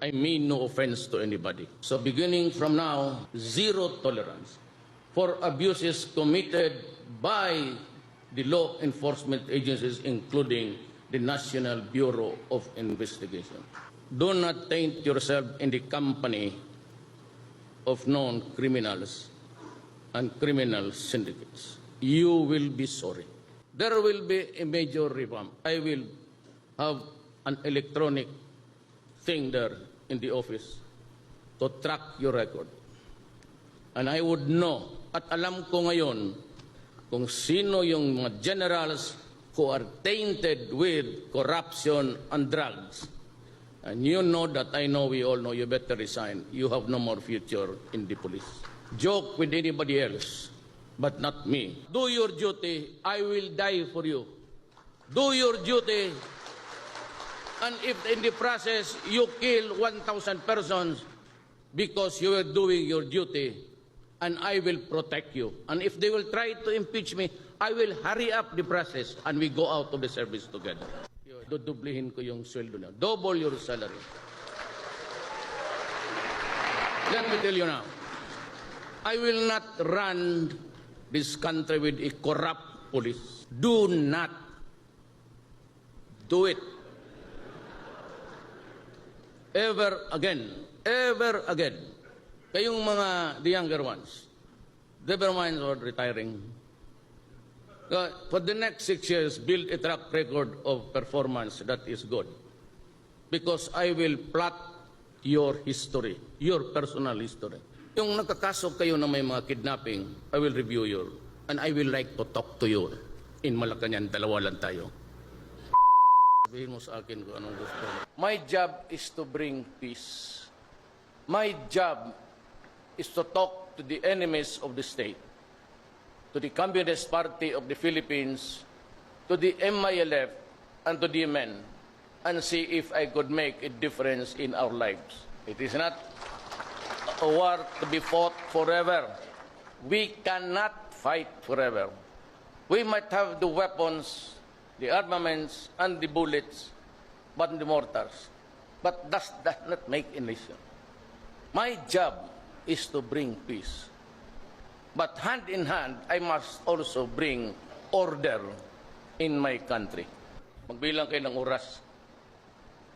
I mean no offense to anybody. So beginning from now, zero tolerance for abuses committed by the law enforcement agencies, including the National Bureau of Investigation. Do not taint yourself in the company of known criminals and criminal syndicates. You will be sorry. There will be a major revamp. I will have an electronic thing there in the office to track your record. And I would know, at alam ko ngayon, kung sino yung mga generals who are tainted with corruption and drugs. And you know that I know, we all know, you better resign. You have no more future in the police. Joke with anybody else, but not me. Do your duty, I will die for you. Do your duty, and if in the process you kill 1,000 persons because you are doing your duty, and I will protect you. And if they will try to impeach me, I will hurry up the process and we go out of the service together. Dudublihin ko yung sweldo niya. Double your salary. Let me tell you now, I will not run this country with a corrupt police. Do not do it. Ever again. Ever again. Kayong mga, the younger ones, never mind about retiring. For the next 6 years, build a track record of performance that is good. Because I will plot your history, your personal history. Yung nakakaso kayo na may mga kidnapping, I will review your, and I will like to talk to you. In Malacanang, dalawa lang tayo. Sabihin mo sa akin kung anong gusto. My job is to bring peace. My job is to talk to the enemies of the state, to the Communist Party of the Philippines, to the MILF, and to the men, and see if I could make a difference in our lives. It is not a war to be fought forever. We cannot fight forever. We might have the weapons, the armaments, and the bullets, but the mortars. But that does not make a nation. My job is to bring peace. But hand in hand, I must also bring order in my country. Magbilang kayo ng oras.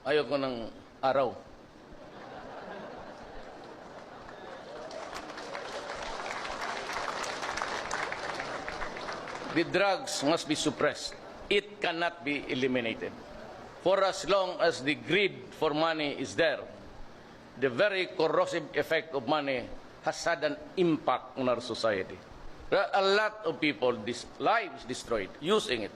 Ayoko ng araw. The drugs must be suppressed. It cannot be eliminated. For as long as the greed for money is there, the very corrosive effect of money has had an impact on our society. There are a lot of people, lives destroyed using it.